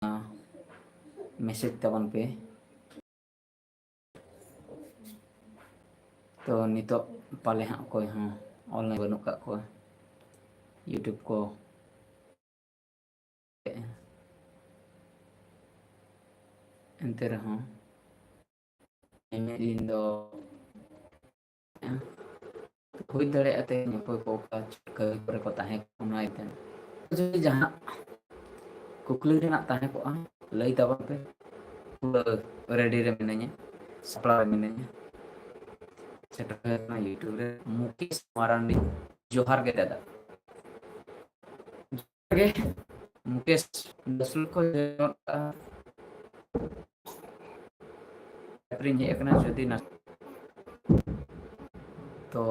Message तबन पे तो नितो पाले हाँ कोई हाँ ऑनलाइन बनू का को यूट्यूब को एंते रहो दिन दो हुई दड़े आते कोई को कई पर को ताहे कोना इतन जो जहां कुकली रे ना ताहे को लई तबन पे रेडी रे मिनanya सप्ला रे मिनanya सेटना यूट्यूब रे मुकेश मारांडी जोहार के दादा के मुकेश दसुल को प्रिंट हे एकना जदी ना तो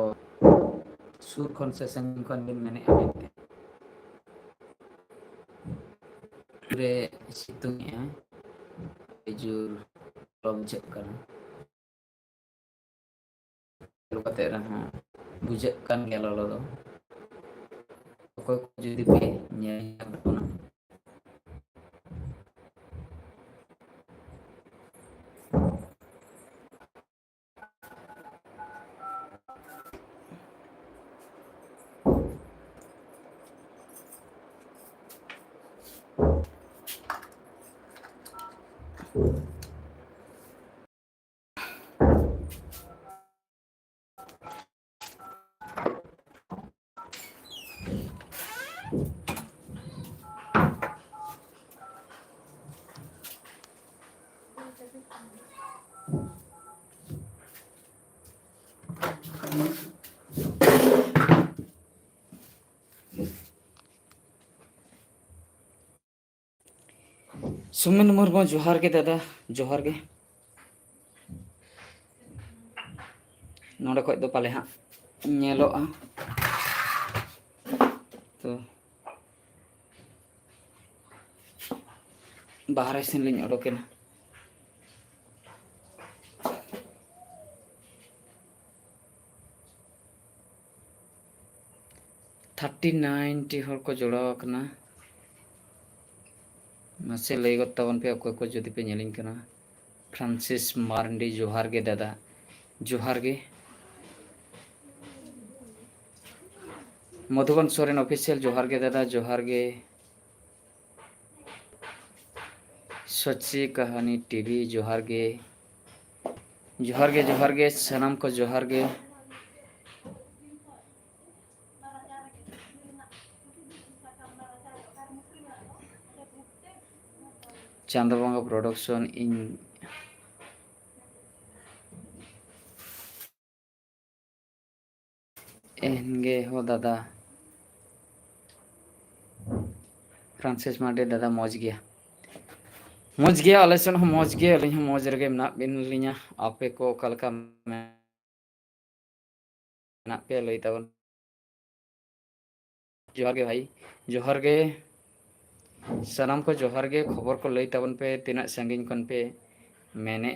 सुर खन से संग खन दिन मैंने अमेते रे सितुंग है jujur belum cek kan lu kata orang bujak kan kalau lo kok jadi pe nyai betul सुमिन Murmu जोहार के दादा जोहार के नोड़े खो दो पाले हाँ नेलोआ तो बाहर से लिंग ओडोकेना 39 हर को जोड़ाव कना मासे लई गत्तावन पे अको को जदि पे नेलिंग कना फ्रांसिस मारंडी जोहार के दादा जोहार के मधुबन सोरेन ऑफिशियल जोहार के दादा जोहार के सच्ची कहानी टीवी जोहार के सनम को जोहार के चांदबंगा प्रोडक्शन इन एनगे हो दादा फ्रांसिस मार्डे दादा मौज गया आलेसन हो मौज गया अलिन हो मौज रगे मना बिन लिया आपे को कलका मना पे लई तबन जोहार के भाई जोहार के सनम को जोहार के खबर को लई तबन पे तिना संगिन खन पे मैंने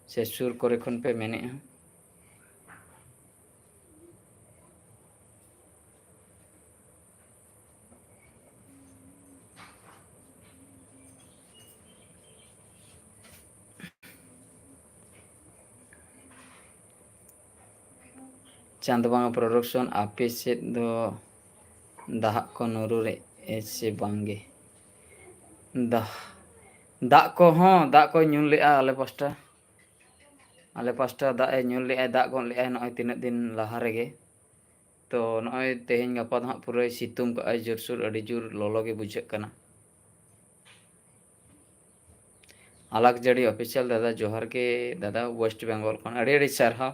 से सुर करे खन पे मैंने चांदबांगा प्रोडक्शन आपे से दो दाह को नूरुरे ऐसे बांगे दाग को ᱧᱩ लेआ आले पास्टा दाग ᱧᱩ लेआ दाग गन लेआ नय तीन दिन लाहा रेगे तो नय तेहेन गपा द पूरा सितुंग का जोरसुर अड़ी जोर ललो गे बुझे कना अलग जड़ी ऑफिशियल दादा जोहार के दादा वेस्ट बेंगल खन अड़ी अड़ी सारहा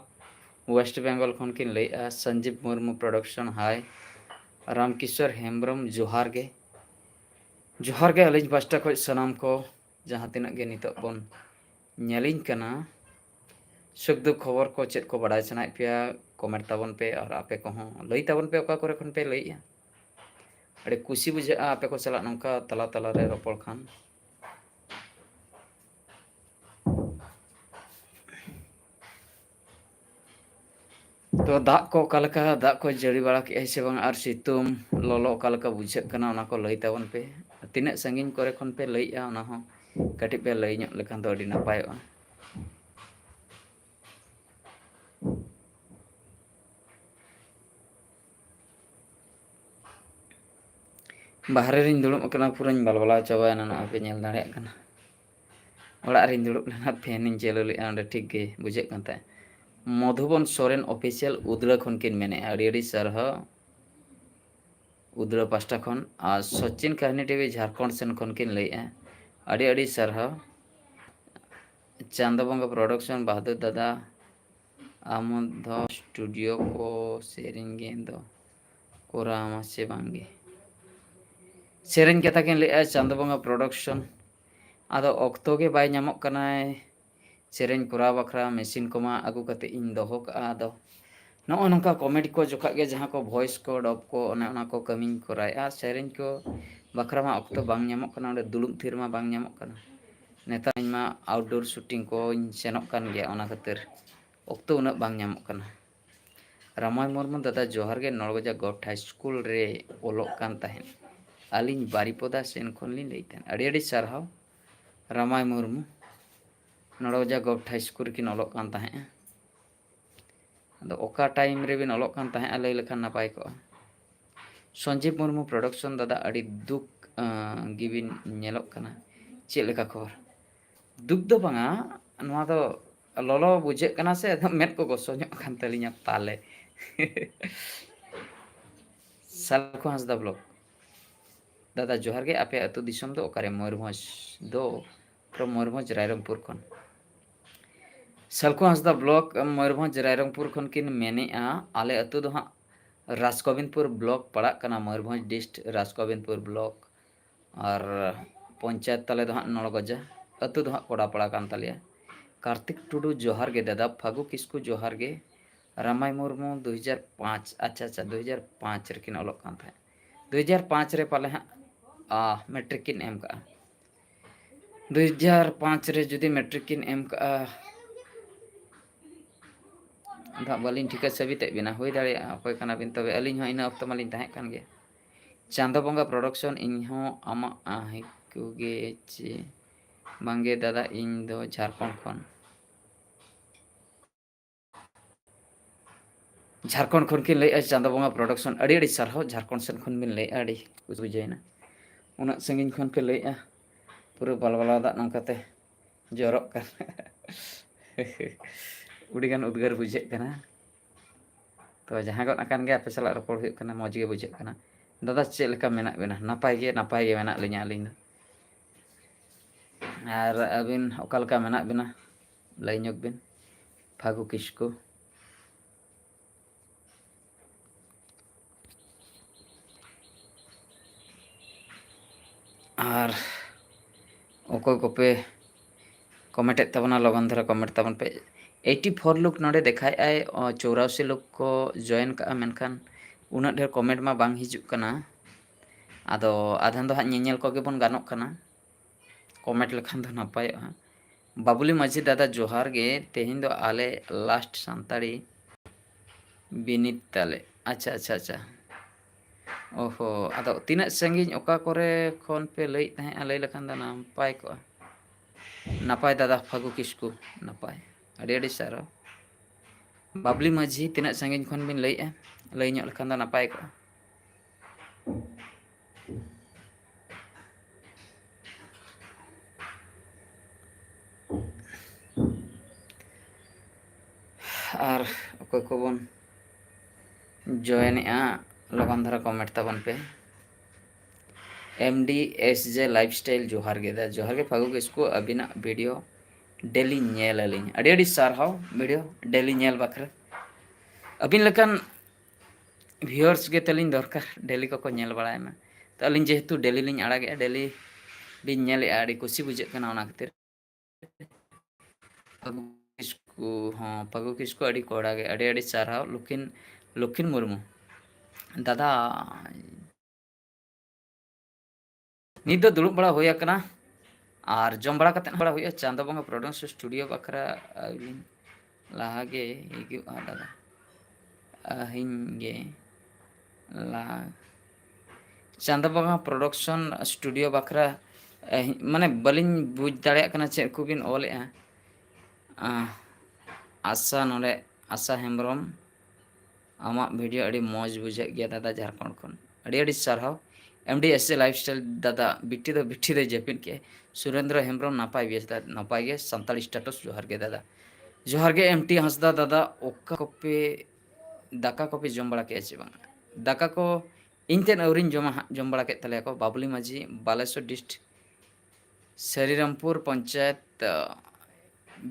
वेस्ट बेंगल खन किन लेआ संजीव मुर्मू प्रोडक्शन हाय रामकिशोर हेम्ब्रम जोहार के अलिज पास्टा खो सनाम को जहाँ तीना गे नितो बन नेलिंग कना सुख दुख खबर को चेक को बड़ा सनाय पे कमेंट ताबन पे और आपे को लई ताबन पे ओका करे खन पे लईया अरे खुशी बुझे आपे को चला नंका तला तला रे रोपड़ खान तो दाग को कालका दाग को जड़ी बड़ा के से बांग आर सितुम ललो कालका बुझे कना ओना को लई ताबन पे तीना संगीन करे खन पे लईआ ओना हो कटिक पे लई ᱧᱚᱜ लेखान दो अडी नापायोगा। बाहरे रिन दुड़ुब अकना पुरानी बालबाला चाबायना ना पे नेल दाड़ेयाग कना ओड़ा रिन दुड़ुब लेना फैन इन चेलो ले अंडे ठीक गे बुझे कन ताय मधुबन सोरेन ऑफिशियल उद्रा खन किन मेने अडी अडी सरहा उद्रा पास्टा खन आ सचिन कहनी टीवी झारखंड सेन खन किन लईआ अडी अडी सरहा चांदा बंगा प्रोडक्शन बहादुर दादा आमद स्टूडियो को सेरिंग गेंदो कोरा मासे बांगे सेरेन कथा किन लईआ चांदा बंगा प्रोडक्शन आदो ऑक्तो के बाय ᱧᱟᱢᱚᱜ ᱠᱟᱱᱟᱭ सेरेन कोरा बखरा मेसिन कोमा आगु कते इन दोहो का आदो नॉ नंका कॉमेडी को जोखा के जहां को वॉइस को डब को ओना को कमिंग कोराया सेरेन को बखरा मा ऑक्तो बांग ᱧᱟᱢᱚᱜ ᱠᱟᱱᱟ ᱚᱸᱰᱮ ᱫᱩᱲᱩᱵ ᱛᱷᱤᱨ मा बांग ᱧᱟᱢᱚᱜ ᱠᱟᱱᱟ नेता मा आउटडोर शूटिंग को सेनोक कान गया ओना खातिर ऑक्तो उना बांग ᱧᱟᱢᱚᱜ ᱠᱟᱱᱟ रामाय मुर्मू दादा जोहार गे नड़गजा गौट हाई स्कूल रे ओलोक कान ताहेन आलिन बारीपोदा सेन खन लिन लईतेन अड़ी अड़ी सारहाव रामाय मुर्मू नड़गजा गौट हाई स्कूल किन ओलोक कान ताहेन आदो ओका टाइम रे बिन ओलोक कान ताहेन लई लेखान नापाय को संजीव मुर्मू प्रोडक्शन दादा अड़ी दुख गिबिन नेलोक काना चेक लेका खबर दुख दो बांगा नोआ दो ललो बुझे कना से मेद को गोसो ᱧᱚᱜ कान तलिया ताले सालखो हांसदा ब्लॉग दादा जोहार गे आपे अतु दिसम दो ओकारे मयूरभंज दो फ्रॉम मयूरभंज रायरंगपुर खन सालखो हांसदा ब्लॉग मयूरभंज रायरंगपुर खन किन मेनेआ आले अतु दो हां राजगोविंदपुर ब्लॉक पड़ा कना मयूरभंज डिस्ट्रिक्ट राजगोविंदपुर ब्लॉक और पंचायत ताले दो हां नड़गजा अतु दो हां कोड़ापाड़ा कान तालिया कार्तिक टुडू जोहार गे दादा फागु किस्कू जोहार गे रामाय मुर्मू 2005 अच्छा अच्छा 2005 रे किन ओलोक कान था 2005 रे पाले हाँ मैट्रिक किन एम का 2005 रे जुदी मैट्रिक किन एम का दा बालिन ठिका सभी ते बिना होई दाड़े अकोय काना बिन तबे अलिन हो इन अक्तो मालिन ताहे कान गे चांदा बंगा प्रोडक्शन इन हो आमा आहिकुगे चे बांगे दादा इन दो झारखंड खन झारखंड खन किन लई चांदा बंगा प्रोडक्शन अड़ी अड़ी सरहाव झारखंड सेन खन बिन लई अड़ी कुछ बुझाइना उना संगिन खन पे लई पूरा बालबाला दा नंकाते जरक का उड़ी गान उद्गार बुझे कना तो जहां गन अकान गे आपे साला रपड़ हुई कना मौज गे बुझे कना दादा चेक लेका मेना बेना नापाय गे मेना लिnya अलिन आर अबिन ओका लेका मेना बेना लई ᱧᱚᱜ बिन फागु किस्कू और ओको पे कमेंट तबना लगन धरा कमेंट तबन पे 84 लोग नोडे देखाय आय 84 लोग को जॉइन का मेनखान उना ढेर कमेंट मा बांग हिजुक कना आदो आधन दो हा ñeñel को गे बन गानोक कना कमेंट लेखान दो नापाय बाबुली माझी दादा जोहार गे तेहिन दो आले लास्ट सांताड़ी बिनित ताले अच्छा अच्छा अच्छा ओहो आदो तीना संगिन ओका करे खन पे लई तहे लई लेखान दा नापाय को नापाय दादा फागु किस्कू नापाय अड़ी अड़ी सारो बाबली माझी तीना संगिन खन बिन लई लई ᱧᱚᱜ लेखान दा नापाय को और ओको को बन जॉइन लगन धरा कमेंट तबन पे MDSJ लाइफस्टाइल जोहार गे फागु किस्कू अबिना वीडियो डेली नेल अलिन अड़ी अड़ी सारहाव वीडियो डेली नेल बखरा अबिन लेकान व्यूअर्स गे तलिन दरकार डेली को नेल बड़ाय मा तो अलिन जेहेतु डेली लिन आड़ागे डेली बिन नेले अड़ी खुशी बुझे कना ओना खातिर फागु किस्कू अड़ी कोड़ा गे अड़ी अड़ी सारहाव लुकिन मुर्मू दादा नित दो दुड़ुब बड़ा होया कना और जम बड़ा कते बड़ा होया चांदा बंगा प्रोडक्शन स्टूडियो बखरा लागे हिगु दादा हिंगे ला चांदा बंगा प्रोडक्शन स्टूडियो बखरा माने बलिन बुझ दाड़े कना चेक को बिन ओले आशा नोडे आशा हेम्ब्रम आमा वीडियो अड़ी मौज बुझे गया दादा झारखंड खन अड़ी अड़ी सारहाव MDSA लाइफस्टाइल दादा बिट्टी दो जपिन के सुरेंद्र हेम्ब्रम नापाय गे संताली स्टेटस जोहार गे दादा जोहार गे MT हंसदा दादा ओका कपे दाका कपे जम बड़ा के चे बांग दाका को इनतेन अवरिन जम बड़ा के तले को बाबुली माझी बालेश्वर डिस्ट्रिक्ट श्रीरामपुर पंचायत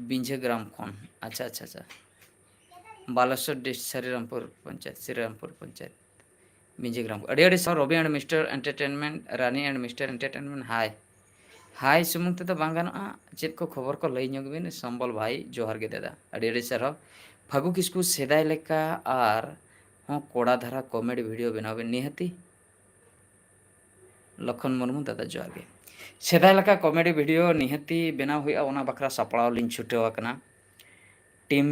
बिंझे ग्राम खन अच्छा अच्छा अच्छा बालेश्वर डिस्ट्रिक्ट श्रीरामपुर पंचायत बिंझे ग्राम अड़ी अड़ी sir Ravi and mister entertainment Rani and mister entertainment hi hi सुमुंग ते बांग गानोआ चेद को खबर को लई ᱧᱚᱜ संबल भाई जोहार गे दादा अड़ी अड़ी सर फागु किस्कू सेदाय लेका आर हों कोड़ा धारा कॉमेडी वीडियो बनावे निहती लखन मुर्मू दादा जोहार गे सेदाय लेका कॉमेडी वीडियो निहती बनाव हुआ ओना बखरा सपड़ाव लिन छुटेव अकना टीम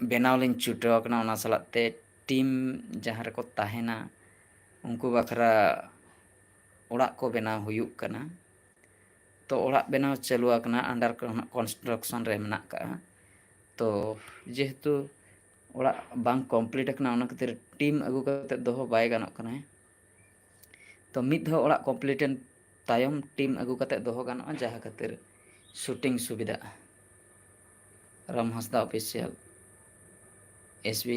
बनाव लिन छुटेव अकना ओना सलाते टीम जहाँ रको ताहेना उनको बखरा ओड़ा को बनाव हुयुक कना तो ओड़ा बनाव चालू अकना अंडर कंस्ट्रक्शन रे मेना का तो जेहेतु ओड़ा बांग कंप्लीट अकना ओना खातिर टीम अगु कते दोहो बाय गानोक कना तो मिद धो ओड़ा कंप्लीटन तायम टीम अगु कते दोहो गानोआ जहाँ खातिर शूटिंग सुविधा Ram Hansda official SB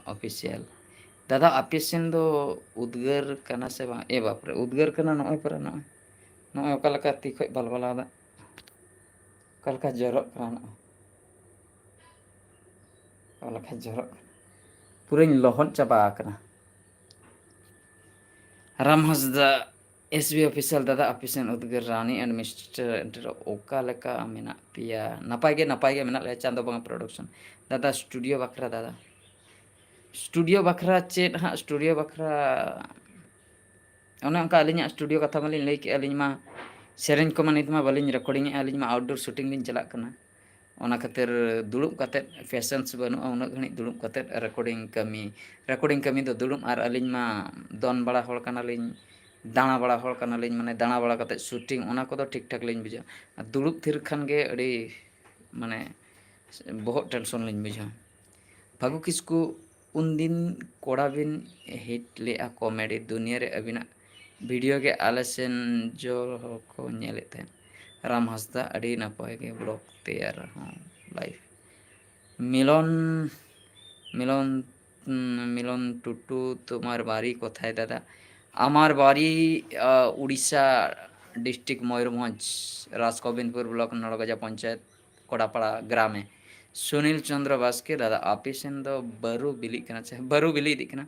official दादा आपिसेन दो उद्गार कना से बा ए बाप रे उद्गार कना नय पर नय ओका लका ती खय बलबला दा कलका जरक कना कलका जरक पूरा लोहन चाबा कना राम हंसदा SB ऑफिशियल दादा आपिसेन उद्गार रानी एंड मिस्टर एंटर ओका लका मेना पिया नापाय गे मेना ले चांदो बंगा प्रोडक्शन दादा स्टूडियो बखरा दादा स्टूडियो बखरा चेत हाँ स्टूडियो बखरा ओने उनका अलिंग स्टूडियो कथा मालिन लई के अलिंग मा सेरेंज को नित मा बालिंग रिकॉर्डिंग अलिंग मा आउटडोर शूटिंग लिंग चला कना ओना खातिर दुड़ुब कते फैशंस बनु उना घणी दुड़ुब कते रिकॉर्डिंग कमी दो दुड़ुब आर अलिंग मा दोन बड़ा होल कना लिंग दाणा बड़ा होल कना लिंग माने दाणा बड़ा कते शूटिंग ओना को ठीक ठाक लिंग बुझा दुड़ुब थिर खान गे अड़ी माने बहुत टेंशन लिंग बुझा फागु किस्कू उन दिन कोड़ा बिन हिट ले कॉमेडी दुनिया रे अबिना वीडियो के आले सेन जो को नेले थे राम हंसदा अड़ी नपाय के ब्लॉग तैयार लाइफ मिलन मिलन मिलन टुटू तुम्हार बारी कोथाय दादा आमार बारी उड़ीसा डिस्ट्रिक्ट मयूरभंज राजगोविंदपुर ब्लॉक नड़गजा पंचायत कोड़ापाड़ा ग्रामे सुनील चंद्र बास्के दादा आपिसेन दो बरु बिली कना चे बरु बिली दी कना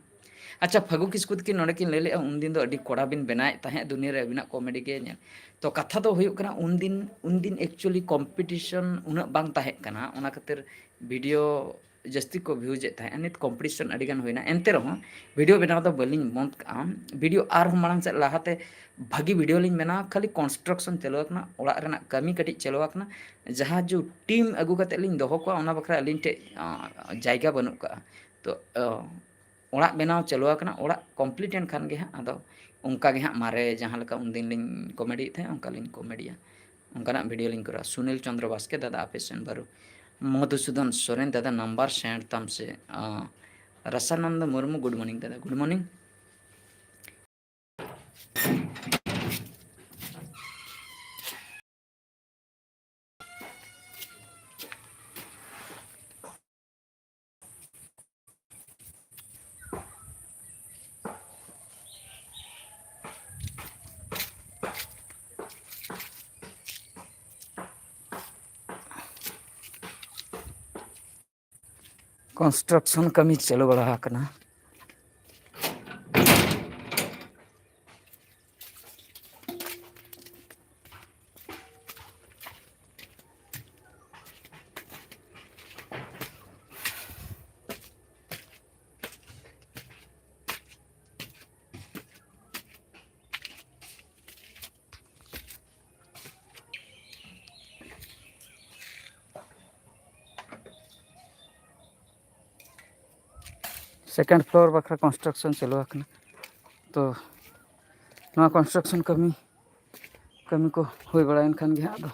अच्छा फागु किस्कू की नोड़े किन ले उन दिन दो अड़ी कोड़ा बिन बनाए ताहे दुनिया रे अबिना कॉमेडी के नेल तो कथा दो हुयुक कना उन दिन एक्चुअली कंपटीशन उना बांग ताहे कना ओना खातिर वीडियो जस्ती को व्यूज ताहे नित कंपटीशन अड़ी गान होइना एनते रहो वीडियो बनाव दो बलिंग बंद का वीडियो आर मांग से लाहाते भागी वीडियो लिंग बना खाली कंस्ट्रक्शन चलो कना ओड़ा रेना कमी कटी चलो कना जहाँ जो टीम अगु कते लिंग दोहो को ओना बखरा लिंग टे जायगा बनु का तो ओड़ा बनाव चलो कना ओड़ा कंप्लीट एन खान गे आदो उनका गे मारे जहाँ लका उन दिन लिंग कॉमेडी थे उनका लिंग कॉमेडिया उनका वीडियो लिंग करा सुनील चंद्र बास्के दादा आपेसन बारू मधुसूदन सोरेन दादा नंबर सेंड तम से रसानंद मुर्मू गुड मॉर्निंग दादा गुड मॉर्निंग कंस्ट्रक्शन कमी चलो बड़ा कना सेकेंड फ्लोर बखरा कंस्ट्रक्शन चलो तो ᱱᱚᱣᱟ ᱠᱚᱱᱥᱴᱨᱟᱠᱥᱚᱱ ᱠᱟᱹᱢᱤ ᱠᱚ ᱦᱩᱭ ᱵᱟᱲᱟᱭᱮᱱ ᱠᱷᱟᱱ ᱜᱮ ᱦᱟᱸᱜ ᱟᱫᱚ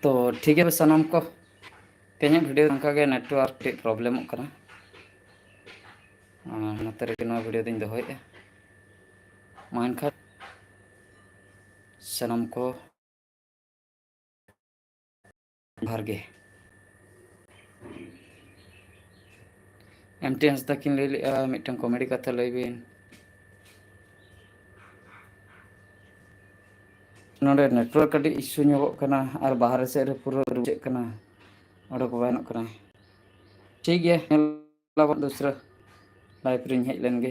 तो ठीक है सनम को तेज भिडियो अंका गे नेटवर्क टे प्रॉब्लम करना नोते रे नवा वीडियो दिन दोहयेगा मा एनखान सनम को जोहार गे एमटी हंसदा किन लई लेगा मिदटां कमेडी कथा लई बिन नोडे नेटवर्क कटी इश्यू ᱧᱚᱜᱚᱜ ᱠᱟᱱᱟ ᱟᱨ ᱵᱟᱦᱨᱮ ᱥᱮᱫ ᱨᱮ ᱯᱩᱨᱟᱹ ᱨᱩᱡᱟᱹᱜ ᱠᱟᱱᱟ ᱚᱰᱚᱠ ᱵᱟᱭ ᱜᱟᱱᱚᱜ ᱠᱟᱱᱟ ᱴᱷᱤᱠ ᱜᱮᱭᱟ ᱧᱮᱞᱟᱵᱚᱱ ᱫᱚᱥᱨᱟ लाइफ रिंग हेज लेन गे